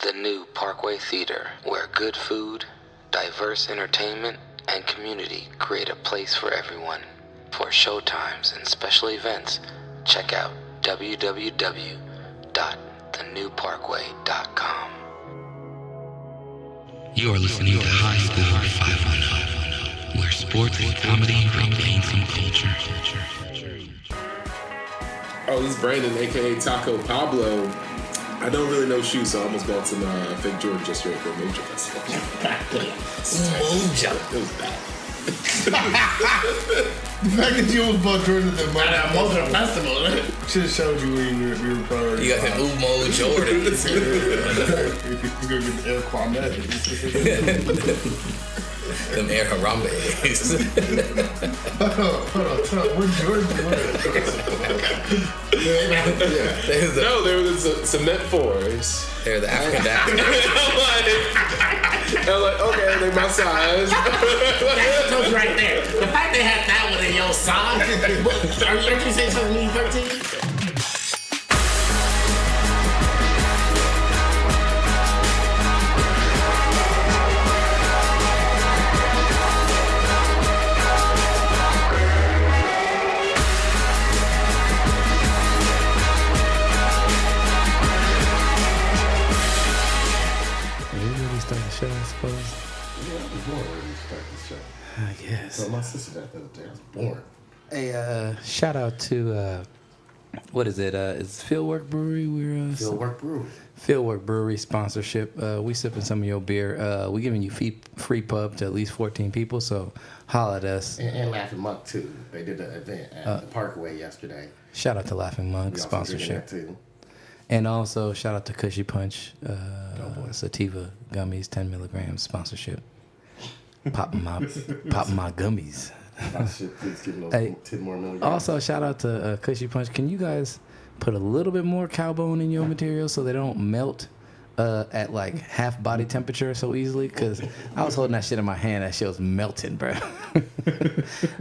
The new Parkway Theater, where good food, diverse entertainment, and community create a place for everyone. For showtimes and special events, check out www.thenewparkway.com. You are listening to High Score 510, where sports and comedy remain some culture. Oh, this is Brandon, aka Taco Pablo. I don't really know shoes, so I almost bought some fake Jordan just straight for a major festival. Mojo. It was bad. The fact that you almost bought Jordan at the Mojo Festival, right? should have showed you where you were probably. You got the Umo Jordans. You're going to get the Air Kwame. Them Air Harambe. Hold on. What Jordan No, they were the cement fours. They're the African dad. I'm like, okay, they're my size. That's the right there. The fact they had that one in your size. Aren't you saying something 13? Start the show, I suppose. Yeah, I was born when we start this show. I guess. So my sister that the other day, I was born. Hey, shout out to what is it? It's Fieldwork Brewery. We're Fieldwork Brewery. Fieldwork Brewery sponsorship. We sipping some of your beer. We giving you free pub to at least 14 people. So holla at us. And Laughing Monk too. They did an event at the Parkway yesterday. Shout out to Laughing Monk We also sponsorship. drinking that too. And also, shout out to Cushy Punch, Sativa Gummies, 10 milligrams sponsorship. Popping my gummies. Please give them Hey, 10 more milligrams. Also, shout out to Cushy Punch. Can you guys put a little bit more cow bone in your material so they don't melt at like half body temperature so easily? Because I was holding that shit in my hand. That shit was melting, bro.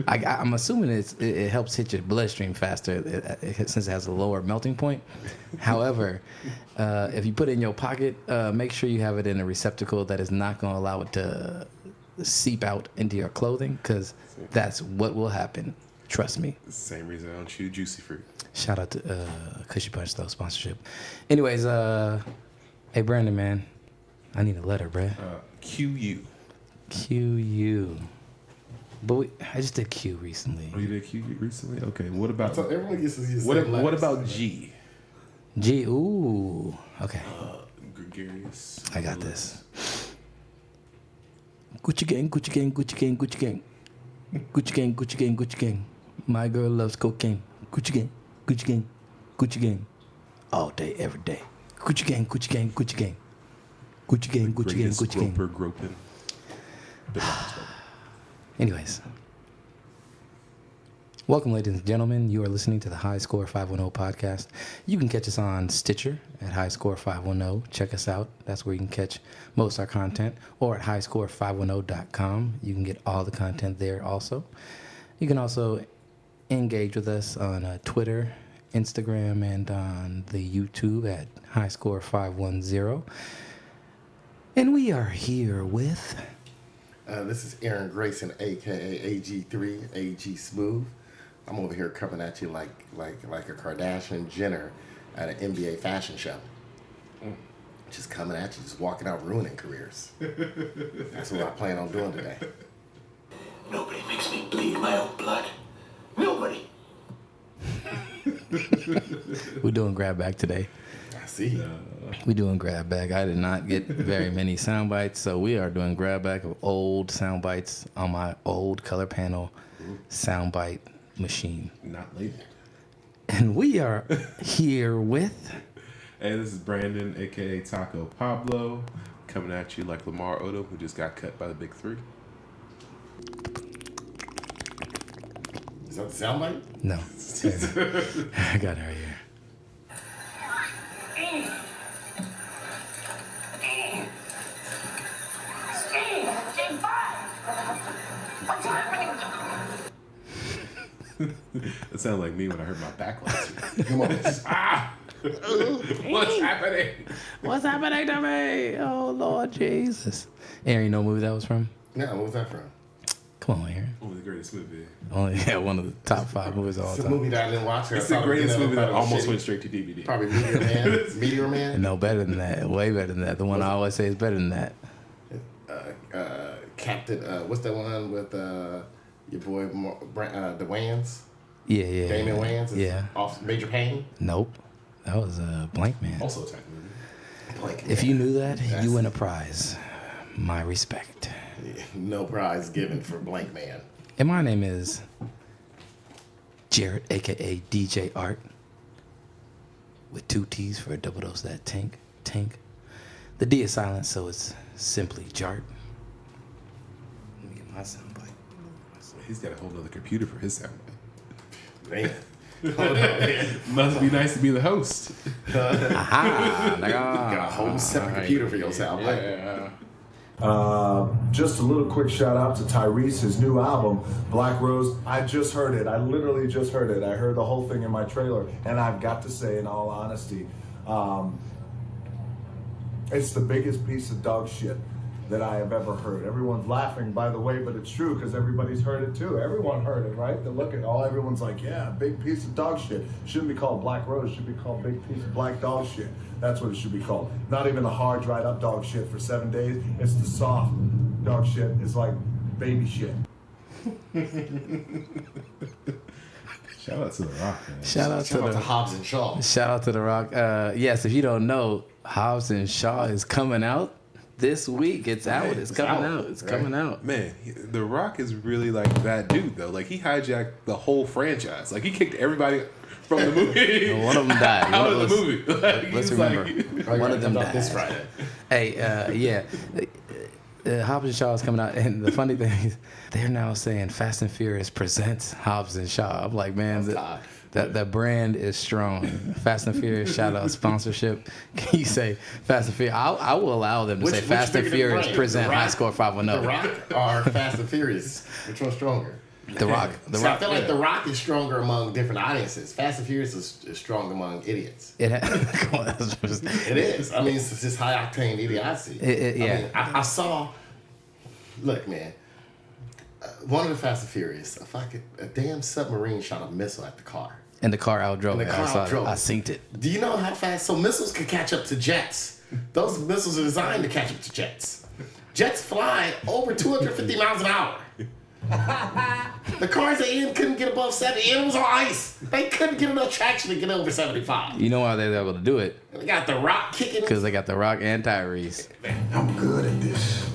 I'm assuming it helps hit your bloodstream faster since it has a lower melting point. However, if you put it in your pocket, make sure you have it in a receptacle that is not going to allow it to seep out into your clothing, because that's what will happen. Trust me. Same reason I don't chew juicy fruit. Shout out to Cushy Punch, though, sponsorship. Anyways, hey, Brandon, man, I need a letter, bruh. QU. QU. But I just did Q recently. Oh, you did QU recently? Okay, what about... So everyone gets to use What about G? G, ooh. Okay, Gregarious. I got this. Gucci gang, Gucci gang, Gucci gang, Gucci gang. Gucci gang, Gucci gang, Gucci gang. My girl loves cocaine. Gucci gang, Gucci gang, Gucci gang. All day, every day. Gucci gang, Gucci gang, Gucci gang. Gucci gang, Gucci gang, Gucci gang. Groping. Anyways. Welcome, ladies and gentlemen. You are listening to the High Score 510 podcast. You can catch us on Stitcher at High Score 510. Check us out. That's where you can catch most of our content. Or at highscore510.com. You can get all the content there also. You can also engage with us on Twitter, Instagram, and on the YouTube at High Score 510. And we are here with... this is Aaron Grayson, a.k.a. AG3, AG Smooth. I'm over here coming at you like a Kardashian Jenner at an NBA fashion show. Just coming at you, just walking out, ruining careers. That's what I plan on doing today. Nobody makes me bleed my own blood. Nobody. We're doing grab bag today. I see. We're doing grab bag. I did not get very many sound bites, so we are doing grab bag of old sound bites on my old color panel sound bite machine. Not labeled. And we are here with... Hey, this is Brandon, a.k.a. Taco Pablo, coming at you like Lamar Odom, who just got cut by the Big Three. Is that the soundbite? No. I got it right here. That sounded like me when I heard my back last week. Come on. What's happening? What's happening to me? Oh, Lord Jesus. Aaron, you know what movie that was from? No, what was that from? Come on, Aaron. Only the greatest movie. Only one of the top 5 movies of all It's a time. movie that I didn't watch. It's the greatest movie that almost went straight to DVD. Probably Meteor Man. Meteor Man. No, better than that. Way better than that. The one I always say is better than that. Captain. What's that one with your boy the Wayans? Yeah. Damon Wayans. Yeah. Off Major Payne. Nope. That was Blank Man. Also a type movie. Blank If Man. you knew that, you win a prize. My respect. No prize given for Blank Man. And my name is Jarrett, a.k.a. DJ Art. With 2 T's for a double dose of that tink. The D is silent, so it's simply Jart. Let me get my soundbite. He's got a whole other computer for his sound. Man. Hold on, man. Must be nice to be the host. Aha! You got a whole separate computer for your sound. Yeah. Just a little quick shout out to Tyrese, his new album, Black Rose. I just heard it. I literally just heard it. I heard the whole thing in my trailer. And I've got to say, in all honesty, it's the biggest piece of dog shit that I have ever heard. Everyone's laughing, by the way, but it's true because everybody's heard it too. Everyone heard it, right? They look at all, everyone's like, yeah, big piece of dog shit. Shouldn't be called Black Rose, should be called big piece of black dog shit. That's what it should be called. Not even the hard, dried up dog shit for 7 days. It's the soft dog shit. It's like baby shit. Shout out to The Rock, man. Shout out Shout out to Hobbs and Shaw. Shout out to The Rock. Yes, if you don't know, Hobbs and Shaw is coming out this week. It's out. It's coming out. It's coming out. Man, The Rock is really like that dude, though. Like, he hijacked the whole franchise. Like, he kicked everybody from the movie. One of them died. Out of the movie. Like, Let's he's remember. like, One of them Comes out died. this Friday. Hey, yeah. Hobbs and Shaw is coming out, and the funny thing is, they're now saying Fast and Furious presents Hobbs and Shaw. I'm like, man, that brand is strong. Fast and Furious, shout out sponsorship. Can you say Fast and Furious? I will allow them to say Fast and bigger than Furious brand? present The Rock- High Score The 510. Rock or Fast and Furious? Which one's stronger? The Rock. The So Rock. I feel like The Rock is stronger among different audiences. Fast and Furious is strong among idiots. Come on, that's just- It is. I mean, it's just high octane idiocy. yeah. I mean, I saw. Look, man. One of the Fast and Furious, a damn submarine shot a missile at the car. and the car outdrove And it. the car I saw it. outdrove I it. synced it. Do you know how fast? So missiles can catch up to jets. Those missiles are designed to catch up to jets. Jets fly over 250 miles an hour. The cars they in couldn't get above 70. And it was on ice. They couldn't get enough traction to get over 75. You know why they're able to do it? And they got The Rock kicking. Because they got The Rock and Tyrese. I'm good at this.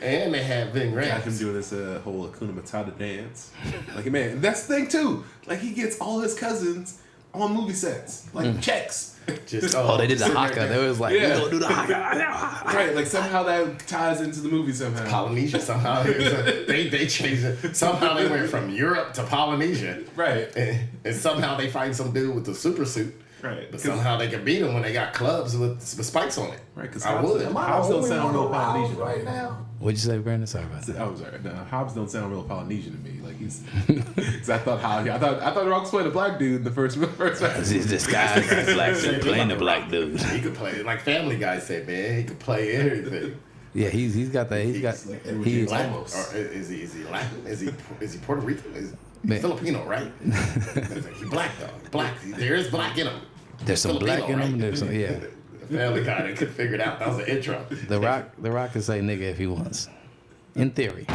And they had Ving got him Rhames. doing this whole Hakuna Matata dance. Like, man, that's the thing, too. Like, he gets all his cousins on movie sets. Like, checks. Just, Oh, they did the sitting right haka. there. They was like, Yeah. we gonna do the haka. Right, like, somehow that ties into the movie somehow. Polynesia somehow. They changed it. Somehow they went from Europe to Polynesia. Right. And somehow they find some dude with the super suit. Right. But somehow they can beat him when they got clubs with spikes on it. Right, because I would. Hobbs don't sound real Polynesian right now. What'd you say, Brandon? Sorry about that. Oh, sorry. No, Hobbs don't sound real Polynesian to me. Like, he's. Cause I thought The Rock was playing a black dude in the first He's disguised as a black dude playing the black dude. He could play like Family Guy said, man. He could play everything. Yeah, he's got that. He's got. He's Black, or is he Latin? Is he Puerto Rican? Is he Man. Filipino? Right? He black though. Black. There is black in him. There's some Filipino, black in him. right? There's some, yeah. Family Guy that could figure it out. That was the intro. The Rock can say nigga if he wants. In theory.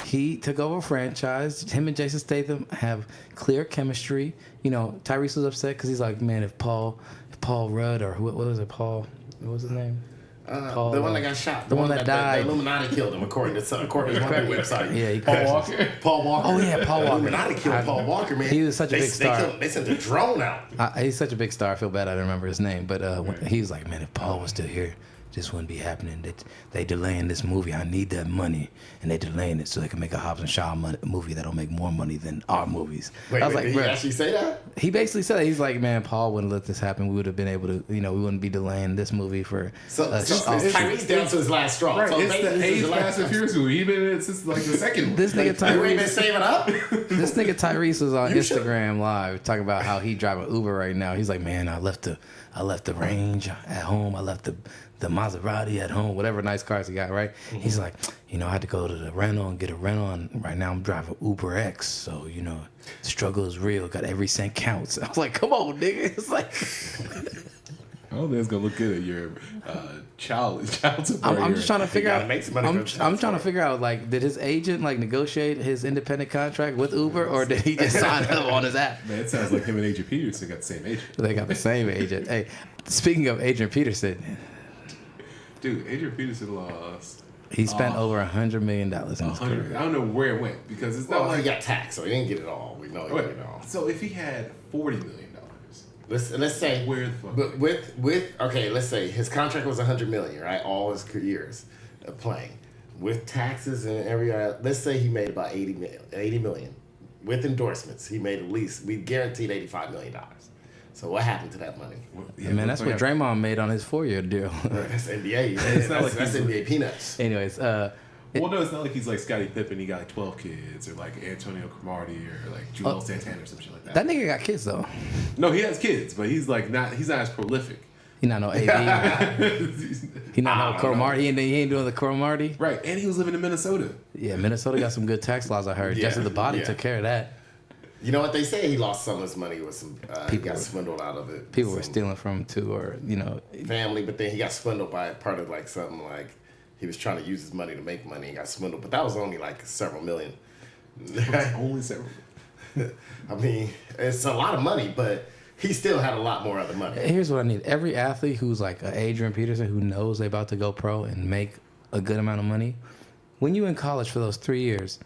He took over a franchise. Him and Jason Statham have clear chemistry. You know, Tyrese was upset because he's like, man, if Paul Rudd or what was it, Paul? What was his name? Paul, The one that got shot. the one that died. The Illuminati killed him, according to one website. Yeah, he Paul Walker. Paul Walker. Oh, yeah, Paul The Walker. Illuminati killed Paul Walker, man. He was such a big star. They sent a drone out. He's such a big star. I feel bad I don't remember his name. But he was like, man, if Paul was still here, this wouldn't be happening. They delaying this movie. I need that money, and they delaying it so they can make a Hobbs and Shaw movie that'll make more money than our movies. Wait, I was like, did bro. he actually say that? He basically said that. He's like, man, Paul wouldn't let this happen. We would have been able to, we wouldn't be delaying this movie for. So Tyrese down to his last straw. Right, So it's the basically, eighth Fast and Furious movie. He's been in it since like the second one. This nigga you ain't been Tyrese. saving up? This nigga Tyrese was on You should- Instagram Live talking about how he driving Uber right now. He's like, man, I left the Range at home. I left the Maserati at home. Whatever nice cars he got, right? Mm-hmm. He's like, I had to go to the rental and get a rental. And right now I'm driving Uber X. So, struggle is real. Got every cent counts. I was like, come on, nigga. It's like... I don't think it's gonna look good at your child support. I'm just trying to figure gotta out. make some money I'm for child trying to figure out, like, did his agent negotiate his independent contract with Uber, or did he just sign up on his app? Man, it sounds like him and Adrian Peterson got the same agent. They got the same agent. Hey, speaking of Adrian Peterson, Dude, Adrian Peterson lost he spent over $100 million in his 100. career. I don't know where it went because it's not Well, he like. got taxed, so he didn't get it all. We know he Wait, didn't get it all. so if he had $40 million, Let's say where the fuck? But let's say his contract was $100 million, right? All his years of playing, with taxes and every other. Let's say he made about $80 million with endorsements. He made at least, we guaranteed $85 million. So what happened to that money? Yeah, Man, that's what Draymond made on his 4-year deal. That's NBA. It's not like that's he's- NBA peanuts. Anyways, Well, no, it's not like he's like Scottie Pippen. He got like 12 kids, or like Antonio Cromartie, or like Joel Santana, or some shit like that. that nigga got kids though. No, he has kids, but he's like not. He's not as prolific. He not no AB. He not no Cromartie. He ain't doing the Cromartie. Right, and he was living in Minnesota. Yeah, Minnesota got some good tax laws. I heard. Yeah, Justice the Body yeah. took care of that. You know what they say? He lost some of his money with some. He People got were- swindled out of it. People were Some stealing from him too, or family, but then he got swindled by part of like something like he was trying to use his money to make money and got swindled. But that was only like several million. Only several. I mean, it's a lot of money, but he still had a lot more other money. Here's what I need. Every athlete who's like an Adrian Peterson who knows they're about to go pro and make a good amount of money, when you in college for those 3 years,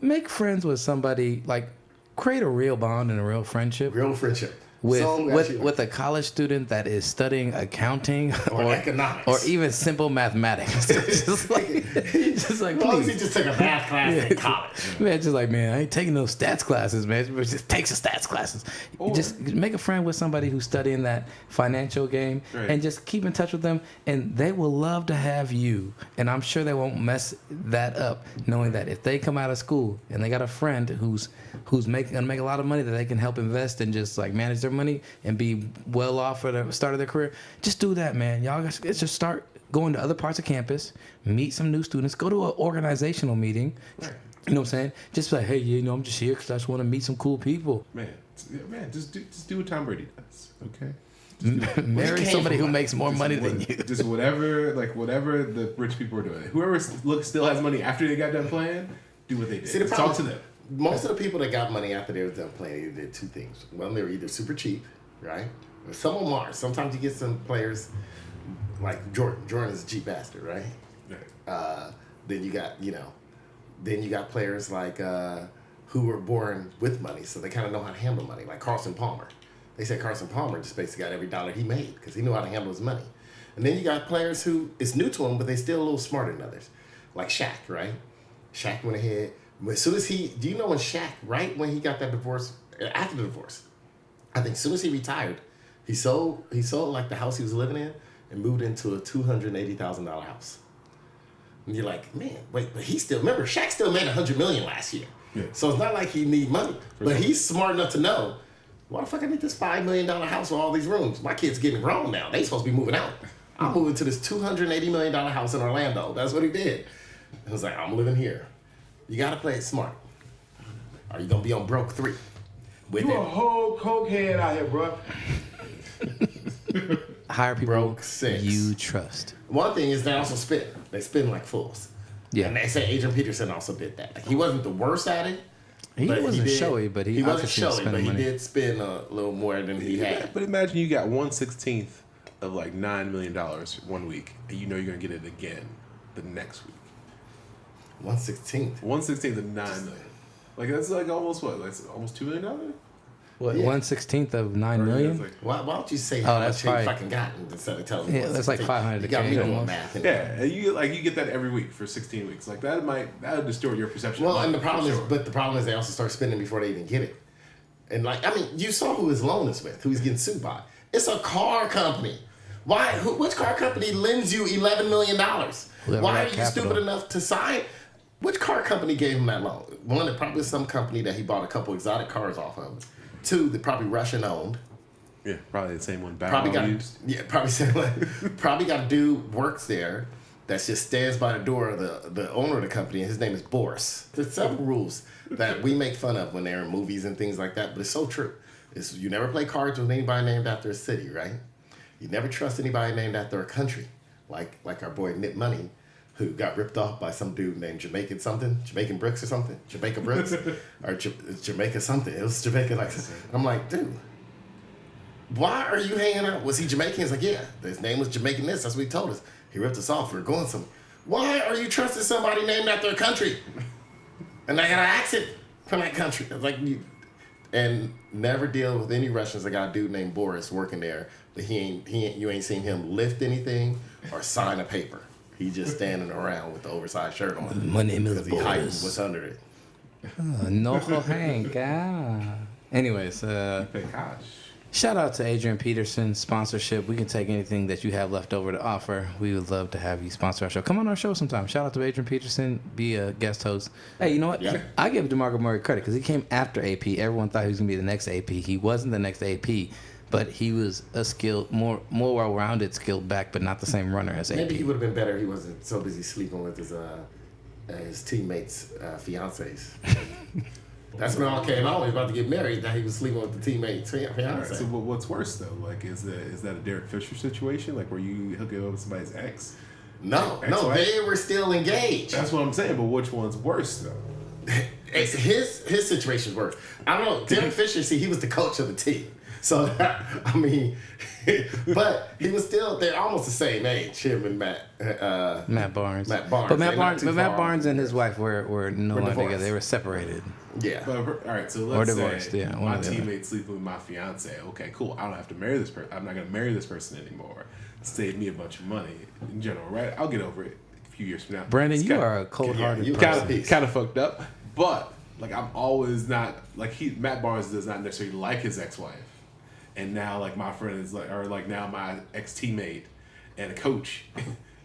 make friends with somebody, like create a real bond and a real friendship Real friendship. with So actually- with a college student that is studying accounting Or economics. or even simple mathematics. just like as long as he please. just took a math class in college. Man, just like, man, I ain't taking no stats classes, man. Just take some stats classes. Or- Just make a friend with somebody who's studying that financial game Right. and just keep in touch with them. And they will love to have you. And I'm sure they won't mess that up, knowing that if they come out of school and they got a friend who's gonna make a lot of money that they can help invest and just like manage their money and be well off for the start of their career, just do that, man. Y'all just start going to other parts of campus, meet some new students, go to an organizational meeting. Right. You know what I'm saying? Just be like, hey, I'm just here because I just want to meet some cool people. Man, just do what Tom Brady does. Okay. Marry came somebody from who makes more money than you. Just whatever the rich people are doing. Whoever still has money after they got done playing, do what they did. See, the Talk problem, to them. most of the people that got money after they were done playing either did two things. One, they were either super cheap, right? Or some of them are. Sometimes you get some players like Jordan. Jordan is a cheap bastard, right? Right. Then you got players like who were born with money, so they kind of know how to handle money. Like Carson Palmer. They said Carson Palmer just basically got every dollar he made because he knew how to handle his money. And then you got players who it's new to them, but they still a little smarter than others. Like Shaq, right? Shaq went ahead. As soon as do you know when Shaq, right when he got that divorce, after the divorce, I think as soon as he retired, he sold like the house he was living in and moved into a $280,000 house. And you're like, man, wait, but Shaq still made $100 million last year. Yeah. So it's not like he need money, but he's smart enough to know, why the fuck I need this $5 million house with all these rooms? My kid's getting grown now. They supposed to be moving out. I'm moving to this $280 million house in Orlando. That's what he did. He was like, I'm living here. You got to play it smart. Are you going to be on broke 3? With You a it, whole cokehead out here, bro. Hire people broke 6. you trust. One thing is they also spin. They spin like fools. Yeah. And they say Adrian Peterson also did that. Like, he wasn't the worst at it. He but wasn't did- showy, but he wasn't obviously was showy, but spending he money. did spend a little more than he had. But imagine you got 1/16 of like $9 million 1 week, and you know you're gonna get it again the next week. 1/16. 1/16 of $9 million. Like that's like almost what? Like almost $2 million. What, Yeah. 1/16 of 9 Or million? it's like- Why don't you say Oh, how that's much you probably- fucking got instead of telling me? Yeah, that's like 500 You got me K doing almost. math. Yeah, and you get that every week for 16 weeks. Like that'll distort your perception. Well, of and the money, problem for is, sure. but the problem is they also start spending before they even get it. And like, I mean, you saw who his loan is with, who he's getting sued by. It's a car company. Why? Which car company lends you $11 million? Whoever Why got are you capital. stupid enough to sign? Which car company gave him that loan? One, it probably some company that he bought a couple exotic cars off of. Two, they're probably Russian owned. Yeah, probably the same one. Probably Babylon got used. yeah, probably same way. Probably got a dude works there that just stands by the door of the owner of the company, and his name is Boris. There's several rules that we make fun of when they're in movies and things like that, but it's so true. It's, you never play cards with anybody named after a city, right? You never trust anybody named after a country, like our boy Nip Money, who got ripped off by some dude named Jamaican something, Jamaican Bricks or something, Jamaica Bricks, or Jamaica something. It was Jamaica like. I'm like, dude. Why are you hanging out? Was he Jamaican? He's like, yeah, his name was Jamaican this. That's what he told us. He ripped us off. We were going somewhere. Why are you trusting somebody named after a country? And I got an accent from that country. I was like, and never deal with any Russians. I got a dude named Boris working there, but you ain't seen him lift anything or sign a paper. He's just standing around with the oversized shirt on. My name is Because he hiding Boris. what's under it. No, Hank. Anyways, Pay cash. shout out to Adrian Peterson sponsorship. We can take anything that you have left over to offer. We would love to have you sponsor our show. Come on our show sometime. Shout out to Adrian Peterson. Be a guest host. Hey, you know what? Yeah. I give DeMarco Murray credit because he came after AP. Everyone thought he was going to be the next AP. He wasn't the next AP, but he was a skilled, more well-rounded skilled back, but not the same runner as AP. Maybe he would have been better if he wasn't so busy sleeping with his teammates' fiancés. That's when it all came out. He was about to get married. Now he was sleeping with the teammate's All right, fiancé. so what's worse though? Like, is that a Derek Fisher situation? Like, where you hook it up with somebody's ex? No, Ex-wife? they were still engaged. That's what I'm saying. But which one's worse though? His situation's worse. I don't know. Derek Fisher, see, he was the coach of the team. So, I mean, but he was still, they're almost the same age, him and Matt Barnes. Matt Barnes. But They're not too Matt far Barnes off. and his wife were no longer divorced. together. They were separated. Yeah. But, all right, so Or let's divorced, say yeah, one my or the other. teammate sleeping with my fiance. Okay, cool. I don't have to marry this person. I'm not gonna marry this person anymore. Save me a bunch of money in general, right? I'll get over it a few years from now. Brandon, It's you kinda- are a cold-hearted you person. gotta be. kind of fucked up, but like I'm always not like Matt Barnes does not necessarily like his ex-wife, and now like my friend is like, or like now my ex-teammate and a coach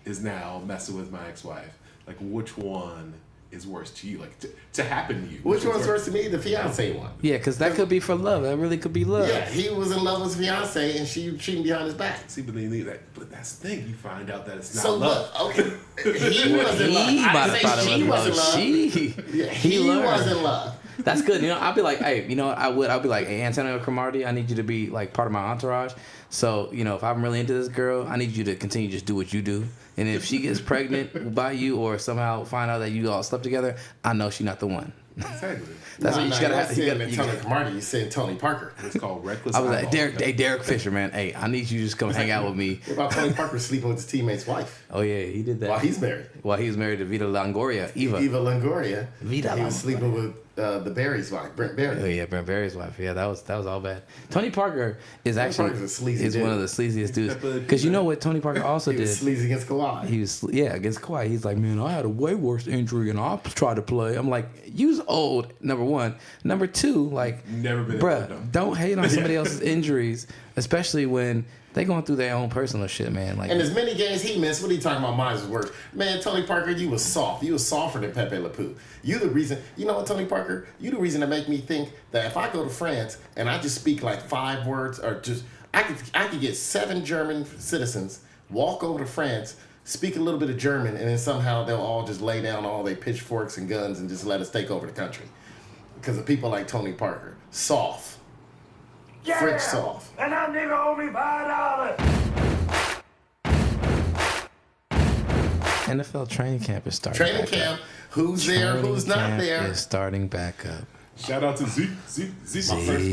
is now messing with my ex-wife. Like, which one is worse to you? Like to happen to you? Which one's worse to me? The fiance one. Yeah, because that could be for love. That really could be love. Yeah, he was in love with his fiance and she cheating behind his back. See, but then but that's the thing. You find out that it's not So love. look, okay, he was in love. He I might didn't have thought say it she was was in love. love. Yeah, he learned. was in love. That's good. You know, I'll be like, hey, you know what? I'll be like, hey, Antonio Cromartie, I need you to be like part of my entourage. So, you know, if I'm really into this girl, I need you to continue to just do what you do. And if she gets pregnant by you or somehow find out that you all slept together, I know she's not the one. Exactly. That's what you gotta have. You saying gotta, Tony Cromartie, you saying Tony Parker. It's called reckless. I was like, alcohol. Derek Fisher, man. Hey, I need you to just come hang out with me. What about Tony Parker sleeping with his teammate's wife Oh yeah, he did that while he's married? While he was married to Vita Longoria, Eva. Eva Longoria. Vita He was Longoria. sleeping with the Barry's wife, Brent Barry. Oh yeah, Brent Barry's wife. Yeah, that was all bad. Tony Parker is Tony actually Parker's a sleazy is dude. one of the sleaziest dudes. But- Because you know what Tony Parker also He did. was sleazy against Kawhi. He was against Kawhi. He's like, man, I had a way worse injury and I tried to play. I'm like, you's old. Number one. Number two, like, Never been able to bruh, dunk. don't hate on somebody else's injuries, especially when they going through their own personal shit, man. Like, And as many games he missed, what are you talking about? Mine was worse. Man, Tony Parker, you was soft. You was softer than Pepe Le Pew. You the reason. You know what, Tony Parker? You the reason to make me think that if I go to France and I just speak like 5 words or just I could get 7 German citizens walk over to France, speak a little bit of German, and then somehow they'll all just lay down all their pitchforks and guns and just let us take over the country. Because of people like Tony Parker, soft. French soft. And that nigga owe me $5. NFL training camp is starting. Training back camp, up. who's there, Training who's not camp there. is starting back up. Shout out to Zeke.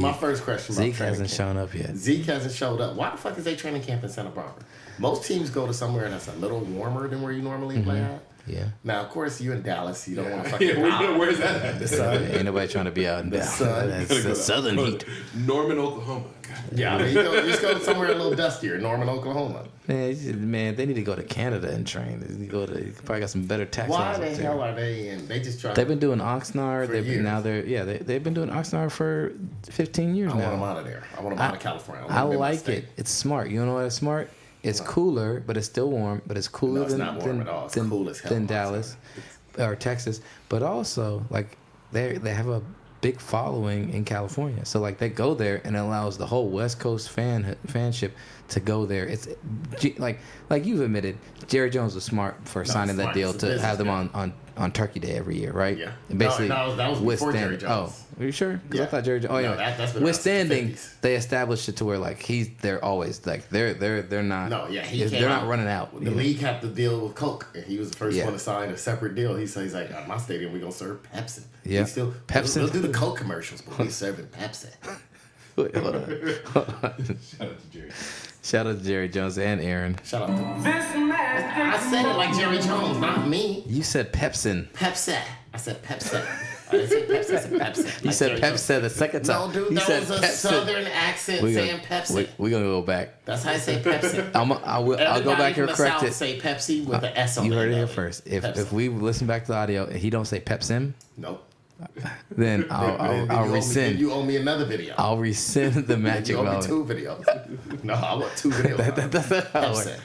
My first question about Zeke training hasn't camp. shown up yet. Zeke hasn't showed up. Why the fuck is they training camp in Santa Barbara? Most teams go to somewhere that's a little warmer than where you normally play at. Yeah. Now, of course, you in Dallas. You don't want to fucking. Where's that at? The sun. Ain't nobody trying to be out in The Dallas. sun. That's the southern heat. Norman, Oklahoma. Yeah, I mean, you just go somewhere a little dustier, Norman, Oklahoma. Man, they need to go to Canada and train. They need to go to probably got some better tax Why laws the up hell there. are they in? They just try. They've been doing Oxnard. years. They've been doing Oxnard for 15 years I now. want them out of there. I want them out of California. I want them in my like state. it. It's smart. You know what? It's smart. It's cooler, but it's still warm. But it's cooler No, it's than not warm at all. It's cool as hell than outside. Dallas or Texas. But also, like they have a big following in California. So like they go there and it allows the whole West Coast fanship to go there. It's like you've admitted, Jerry Jones was smart for signing that smart. deal It's a to have them business on Turkey Day every year, right? Yeah. And basically, No, that was before Jerry Jones. Oh, are you sure? Because I Yeah. thought Jerry Jones. Oh, No, yeah. that's been around Withstanding, since the 50s. they established it to where like they're always like they're not. No, yeah, he they're came not out. running out. The you know? league had to deal with Coke, and he was the first Yeah. one to sign a separate deal. He's like, at my stadium, we're gonna serve Pepsi. Yeah. We still, Pepsi? We'll do the Coke commercials, but we serving Pepsi. Wait, hold on. Shout out to Jerry. Shout out to Jerry Jones and Aaron. Shout out to I said it like Jerry Jones, not me. You said Pepsin. Pepsi. I said Pepsi. I didn't say Pepsi. I said Pepsi. You Like said Jerry Jones. Pepsi the second time. No, dude, you that said was a Pepsi. southern accent saying Pepsi. We're gonna go back. That's how I say Pepsi. I'll go back here and correct South it. say Pepsi with the S on You the heard it end here of first. Pepsi. If we listen back to the audio and he don't say Pepsim, Nope. then I'll rescind. You owe me another video. I'll rescind the magic You owe me moment. 2 videos. No, I want 2 videos. That's not how it Pepsi. works.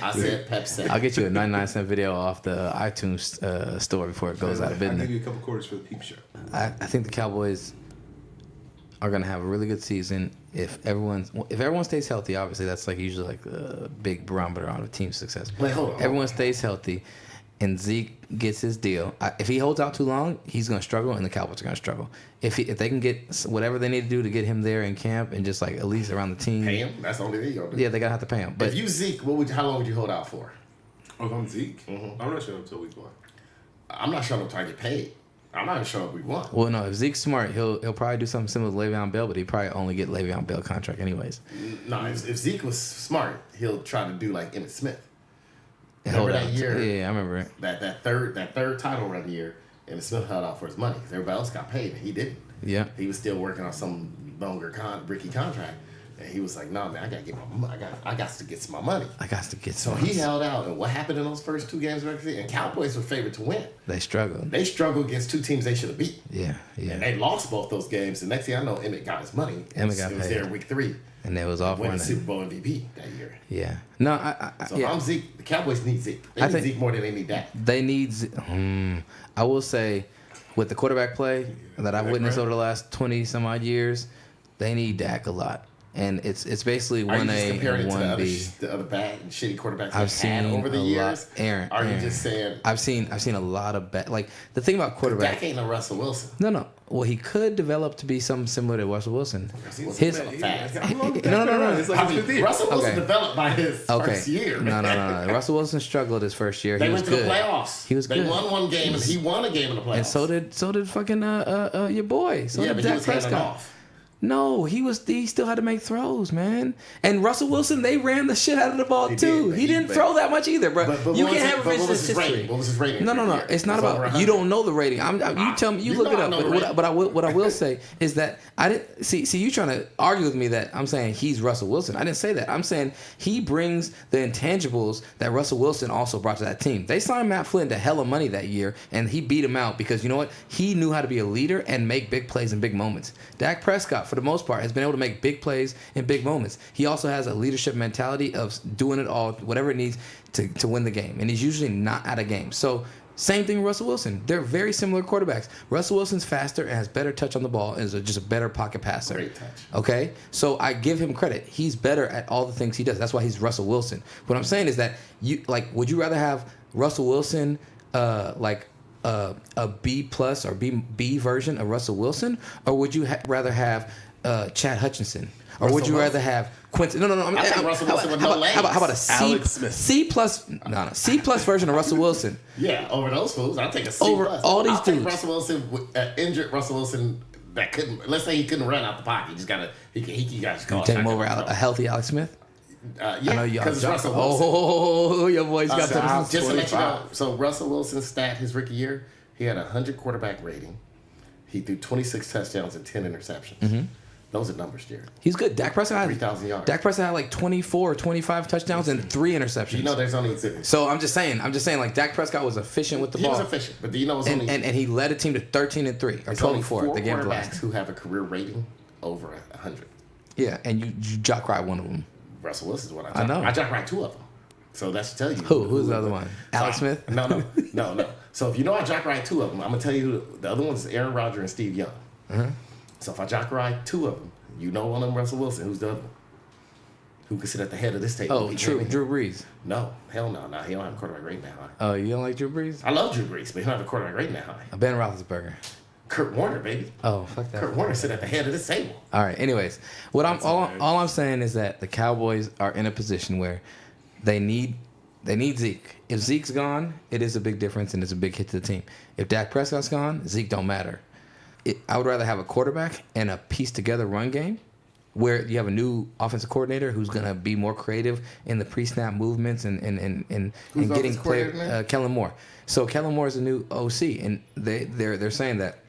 I said Pepsi. I'll get you a 99-cent video off the iTunes store before it goes out of I'll give business. you a couple quarters for the peep show. I think the Cowboys are gonna have a really good season if everyone stays healthy. Obviously, that's like usually like a big barometer on a team's success. Wait, hold on. Everyone stays healthy, and Zeke gets his deal. If he holds out too long, he's gonna struggle, and the Cowboys are gonna struggle. If they can get whatever they need to do to get him there in camp and just like at least around the team. Pay him. That's the only thing you're gonna do. Yeah, they gotta have to pay him. But If you Zeke, how long would you hold out for? Oh, if I'm Zeke, I'm not showing up until week 1. I'm not showing up till I get paid. I'm not even showing up week 1. well, no, if Zeke's smart, he'll probably do something similar to Le'Veon Bell, but he probably only get Le'Veon Bell contract anyways. No, if Zeke was smart, he'll try to do like Emmitt Smith. And Remember hold that on. year? Yeah, I remember it. That third title run year, Emmitt Smith held out for his money because everybody else got paid and he didn't. Yeah. He was still working on some longer rookie contract, and he was like, "No, man, I gotta get my money. I got to get some of my money." I got to get So some. he held out, and what happened in those first 2 games of regular season? And Cowboys were favored to win. They struggled. They struggled against 2 teams they should have beat. Yeah, And yeah. they lost both those games. The next thing I know, Emmett got his money. Emmett got It was paid. there in week 3. And they was off Winning running. Super Bowl MVP that year. Yeah. No, I So yeah. if I'm Zeke, the Cowboys need Zeke. They I need think- Zeke more than they need Dak. They need. I will say, with the quarterback play that I've witnessed over the last 20 some odd years, they need Dak a lot, and it's basically Are you 1A just comparing and it to the 1B. the other bad and shitty quarterbacks I've they've had seen over the a years? lot. Aaron, Are you Aaron. just saying I've seen a lot of bad. Like the thing about quarterback. Dak ain't no Russell Wilson? No. Well, he could develop to be something similar to Russell Wilson. His His fast. no. It's like I his mean, fifth year. Russell Wilson Okay. developed by his Okay. first year. No. Russell Wilson struggled his first year. They He was went to good. the playoffs. He was They good. won 1 game, and he won a game in the playoffs. And so did fucking your boy. So yeah, did but he Dak was handing Prescott. off. No, he still had to make throws, man. And Russell Wilson, they ran the shit out of the ball He too. did, he didn't throw that much either, bro. But You what was can't it- have but what was revisionist his rating? history. What was his rating? No. for the year? It's not It was over about 100. you don't know the rating. You tell me. You You look know it I up. know the But rating. what I will say is that I didn't see you trying to argue with me that I'm saying he's Russell Wilson. I didn't say that. I'm saying he brings the intangibles that Russell Wilson also brought to that team. They signed Matt Flynn to hella money that year, and he beat him out because you know what? He knew how to be a leader and make big plays in big moments. Dak Prescott, for the most part, has been able to make big plays in big moments. He also has a leadership mentality of doing it all, whatever it needs to win the game, and he's usually not out of games. So same thing with Russell Wilson. They're very similar quarterbacks. Russell Wilson's faster and has better touch on the ball and is just a better pocket passer. Great touch. Okay? So I give him credit. He's better at all the things he does. That's why he's Russell Wilson. What I'm saying is that would you rather have Russell Wilson a B plus or B version of Russell Wilson, or would you rather have Chad Hutchinson? Or would you rather have Quentin? No. I think Russell Wilson with no legs. How about a C? Alex Smith. C plus? No. C plus version of Russell Wilson. Yeah, over those fools, I'll take a C Over plus. all these I'll take dudes. Russell Wilson, injured Russell Wilson that couldn't. Let's say he couldn't run out the pocket. He just gotta. He got to call. Take him over a healthy Alex Smith. I know y'all. because it's Russell Wilson. Oh, your boy's got Just to let you know, 25. so Russell Wilson's stat his rookie year, he had a 100 quarterback rating. He threw 26 touchdowns and 10 interceptions. Mm-hmm. Those are numbers, Jared. He's good. Dak Prescott had 3,000 yards. Dak Prescott had like 24 or 25 touchdowns and 3 interceptions. You know, there's only So I'm just saying, like Dak Prescott was efficient with the ball. He was efficient, but do you know it's and, only and he led a team to 13-3 or it's only 12-4 4 the game quarterbacks last. who have a career rating over 100. Yeah, and you jock ride one of them. Russell Wilson's one I know. I jock right 2 of them. So that should tell you. Who's the other one? Alex So Smith? No. So if you know I jock ride 2 of them, I'm gonna tell you who, the other one's Aaron Rodgers and Steve Young. Uh-huh. So if I jock ride 2 of them, you know one of them Russell Wilson. Who's the other one? Who can sit at the head of this table? Oh, Drew Brees. No, hell no. He don't have a quarterback rating that high. Oh, you don't like Drew Brees? I love Drew Brees, but he don't have a quarterback rating that high. Ben Roethlisberger. Kurt Warner, baby. Oh, fuck that. Kurt Warner sit at the head of this table. All right. Anyways, all I'm saying is that the Cowboys are in a position where they need Zeke. If Zeke's gone, it is a big difference and it's a big hit to the team. If Dak Prescott's gone, Zeke don't matter. I would rather have a quarterback and a piece together run game where you have a new offensive coordinator who's gonna be more creative in the pre-snap movements and getting players. Kellen Moore. So Kellen Moore is a new OC, and they're saying that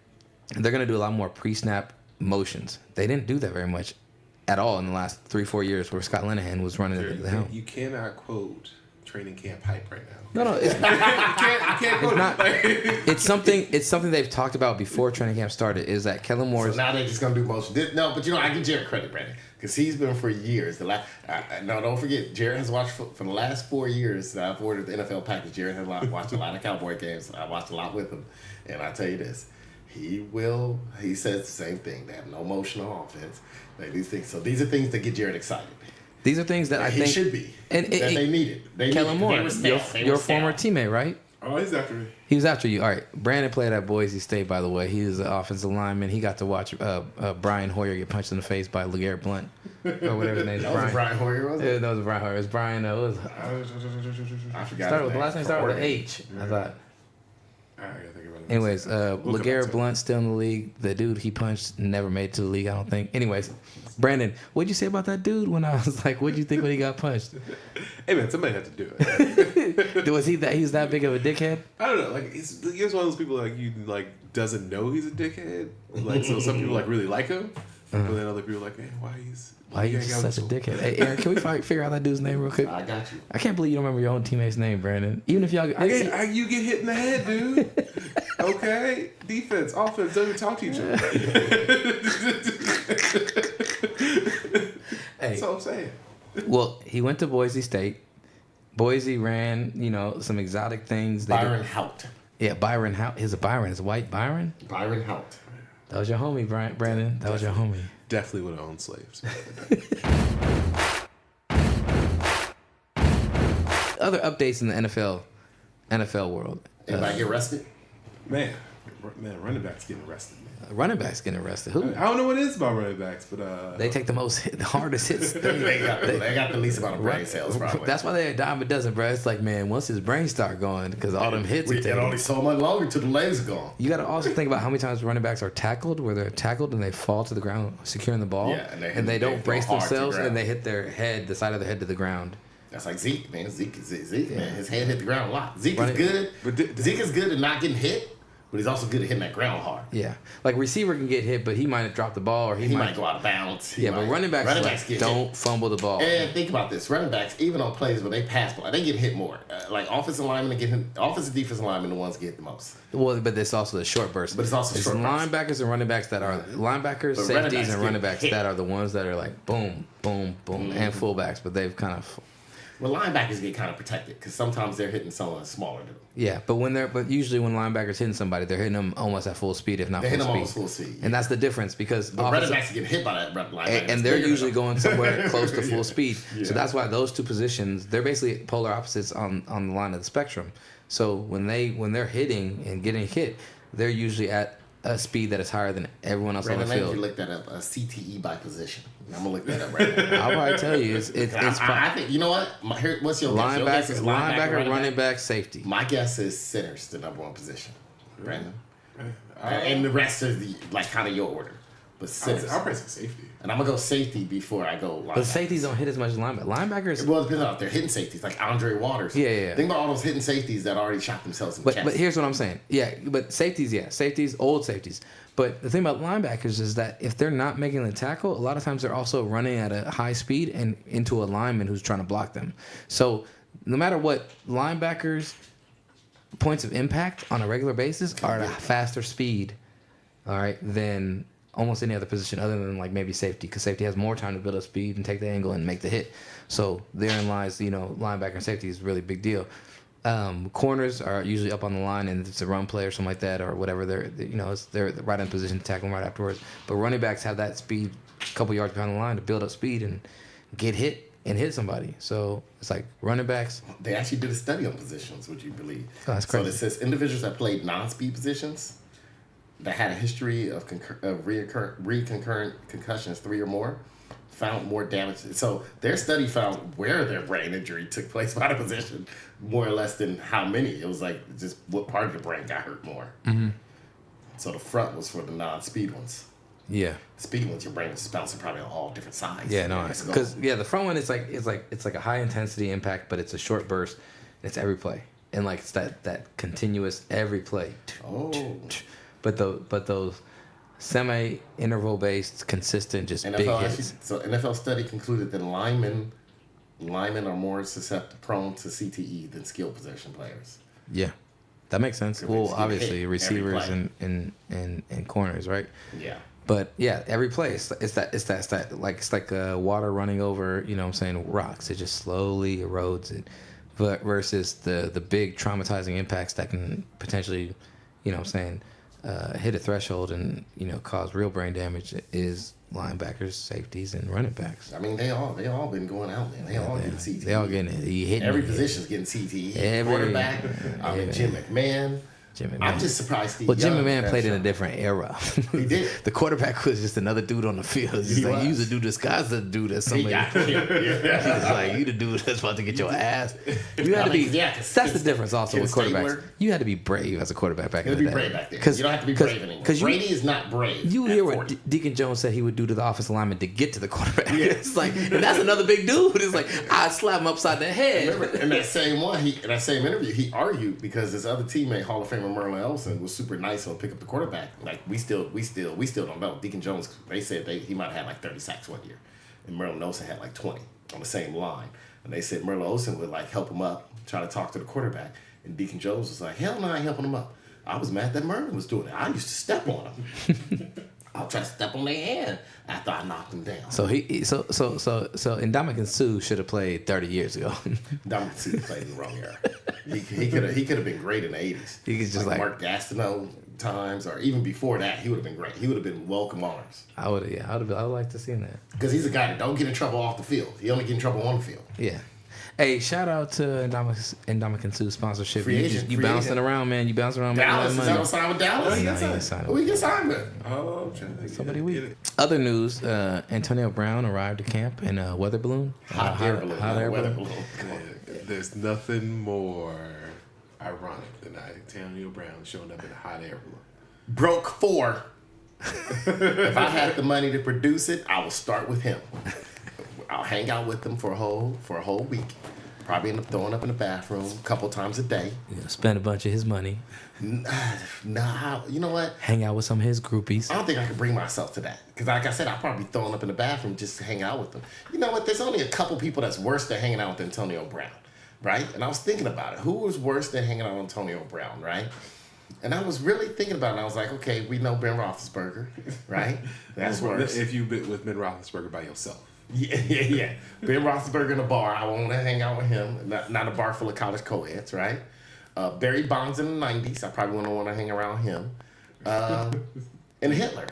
they're gonna do a lot more pre-snap motions. They didn't do that very much at all in the last 3-4 years where Scott Linehan was running the helm. You cannot quote training camp hype right now. No, it's, you can't quote it. It's something they've talked about before training camp started. Is that Kellen Moore? So now they're just gonna do motion. No, but I give Jared credit, Brandon, because he's been for years. No, don't forget, Jared has watched for the last 4 years that I've ordered the NFL package. Jared has watched a lot of Cowboy games. I watched a lot with him, and I tell you this, he says the same thing. They have no motion on offense. They do things. So these are things that get Jared excited. These are things that I think he should be. And they need it. Kellen Moore, your former teammate, right? Oh, he's after me. He was after you. All right. Brandon played at Boise State, by the way. He was an offensive lineman. He got to watch Brian Hoyer get punched in the face by LeGarrette Blunt. Or whatever his name is. That was Brian Hoyer, wasn't it? Yeah, that was Brian Hoyer. It was Brian. I forgot. The last name started with H. I thought. I gotta think about it. Anyways, LeGarrette Blunt still in the league. The dude he punched never made it to the league, I don't think. Anyways, Brandon, what'd you say about that dude when I was like, what'd you think when he got punched? Hey man, somebody had to do it. Was he that big of a dickhead? I don't know. Like he's one of those people doesn't know he's a dickhead. Like so, some people really like him, but then other people are like, man, why are you such a dickhead? Hey, Aaron, can we figure out that dude's name real quick? I got you. I can't believe you don't remember your own teammate's name, Brandon. Even if y'all, you get hit in the head, dude. Okay, defense, offense, don't even talk to each other. That's all I'm saying. Well, he went to Boise State. Boise ran, some exotic things. Byron Hout. Yeah, Byron Hout. Is it Byron? Is it white Byron? Byron Hout. That was your homie, Brandon. That was your homie. Definitely would have owned slaves. Other updates in the NFL world. Anybody get arrested? Man, running backs getting arrested. Running backs getting arrested. Who? I don't know what it is about running backs, but they take the hardest hits. they got the least amount of brain cells, probably. That's why they're a dime a dozen, bro. It's like, man, once his brain start going, because all them hits. It only so much longer till the legs are gone. You got to also think about how many times running backs are tackled, where they're tackled and they fall to the ground, securing the ball, and they don't brace themselves, and they hit their head, the side of their head to the ground. That's like Zeke, man. Zeke, man. His head hit the ground a lot. Zeke is good. Zeke is good at not getting hit. But he's also good at hitting that ground hard. Yeah. Like receiver can get hit, but he might drop the ball or he might go out of bounds. But running backs don't fumble the ball. And think about this. Running backs, even on plays where they pass ball, they get hit more. Like offensive linemen offensive defensive linemen the ones get hit the most. Well, but it's also the short burst. But it's also short burst. Linebackers and running backs that are linebackers, safeties, and running backs that are the ones that are like boom, boom, boom, and fullbacks, but they've kind of. Well, linebackers get kind of protected because sometimes they're hitting someone smaller than them. Yeah, but usually when linebackers hitting somebody, they're hitting them almost at full speed, if not full speed. They're hitting them almost full speed. And that's the difference because running backs get hit by that linebacker. And they're usually going somewhere close to full speed. Yeah. So that's why those two positions, they're basically polar opposites on the line of the spectrum. So when they're hitting and getting hit, they're usually at a speed that is higher than everyone else on the field. You look that up, a CTE by position. I'm gonna look that up right now. I'll probably tell you, I think you know what. What's your guess? Your guess is linebacker, running back, safety. My guess is center's the number one position, Brandon, and the rest is kind of your order. but Sims. I'll press a safety. And I'm gonna go safety before I go linebacker. But safeties don't hit as much as linebackers. Well, it depends on if they're hitting safeties, like Andre Waters. Yeah. Think about all those hitting safeties that already shot themselves in the chest. But here's what I'm saying. Yeah, but safeties, old safeties. But the thing about linebackers is that if they're not making the tackle, a lot of times they're also running at a high speed and into a lineman who's trying to block them. So no matter what, linebackers' points of impact on a regular basis are at a faster speed, all right, than almost any other position other than like maybe safety, because safety has more time to build up speed and take the angle and make the hit. So therein lies, linebacker and safety is a really big deal. Corners are usually up on the line, and if it's a run play or something like that or whatever, they're right in position to tackle them right afterwards. But running backs have that speed a couple yards behind the line to build up speed and get hit and hit somebody. So it's like running backs. They actually did a study on positions, would you believe? Oh, that's crazy. So it says individuals that played non-speed positions that had a history of recurrent concussions, 3 or more, found more damage. So their study found where their brain injury took place by the position, more or less than how many. It was like just what part of the brain got hurt more. Mm-hmm. So the front was for the non-speed ones. Yeah. Speed ones, your brain is bouncing probably on all different sides. Yeah, no, because the front one is it's like a high intensity impact, but it's a short burst. It's every play, and like it's that continuous every play. Oh. But those semi-interval based, consistent, just big hits. So NFL study concluded that linemen are more prone to CTE than skill position players. Yeah, that makes sense. Well, obviously receivers and and corners, right? Yeah. But yeah, every play it's like water running over, rocks. It just slowly erodes it. But versus the big traumatizing impacts that can potentially, hit a threshold and cause real brain damage is linebackers, safeties, and running backs. I mean, they all been going out there. They all getting CTE. They all getting it. You hitting every it. position's getting CTE. Quarterback. Jim McMahon. I'm just surprised. Jim McMahon played in a different era. He did. The quarterback was just another dude on the field. He was a dude disguised as a dude as somebody. He was like, you the dude that's about to get your ass. You had to be. That's the difference also with quarterbacks. You had to be brave as a quarterback back in the day. You had to be brave back then. You don't have to be brave anymore. Brady is not brave. You hear what Deacon Jones said he would do to the offensive lineman to get to the quarterback. It's like, and that's another big dude. It's like, I'd slap him upside the head. Remember, in that same interview, he argued because his other teammate, Hall of Famer Merlin Ellison, was super nice on pick up the quarterback. Like we still don't know. Deacon Jones, they said he might have had like 30 sacks one year, and Merlin Olsen had like 20 on the same line. And they said Merlin Olsen would like help him up, try to talk to the quarterback, and Deacon Jones was like, "Hell no, I ain't helping him up. I was mad that Merlin was doing it. I used to step on him. I'll try to step on their hand after I knocked him down." So Ndamukong Suh should have played 30 years ago. Ndamukong Suh played in the wrong era. He could have been great in the 80s. He could just like Mark Gastineau times, or even before that, he would have been great. He would have been welcome arms. I would like to see that. Because he's a guy that don't get in trouble off the field. He only get in trouble on the field. Yeah. Hey, shout out to Ndamukong Suh sponsorship. Free agent. Bouncing around, man. You bouncing around. Dallas, is money. that sign with Dallas? Who we get signed with? Oh, somebody weak. Other news: Antonio Brown arrived at camp in a weather balloon. Hot air balloon. There's nothing more ironic than Antonio Brown showing up in a hot air balloon. Broke 4. If I had the money to produce it, I will start with him. I'll hang out with him for a whole week. Probably end up throwing up in the bathroom a couple times a day. Spend a bunch of his money. Nah, you know what? Hang out with some of his groupies. I don't think I could bring myself to that. Because like I said, I'll probably be throwing up in the bathroom just to hang out with them. You know what? There's only a couple people that's worse than hanging out with Antonio Brown, right? And I was thinking about it. Who was worse than hanging out with Antonio Brown, right? And I was really thinking about it. And I was like, okay, we know Ben Roethlisberger, right? That's worse. If you've been with Ben Roethlisberger by yourself. Yeah. Ben Roethlisberger in a bar. I want to hang out with him. Not a bar full of college co-eds, right? Barry Bonds in the 90s. I probably wouldn't want to hang around him. And Hitler.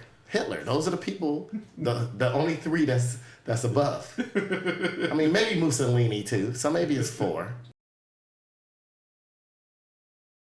Those are the people, the only 3 that's above. I mean, maybe Mussolini too. So maybe it's 4.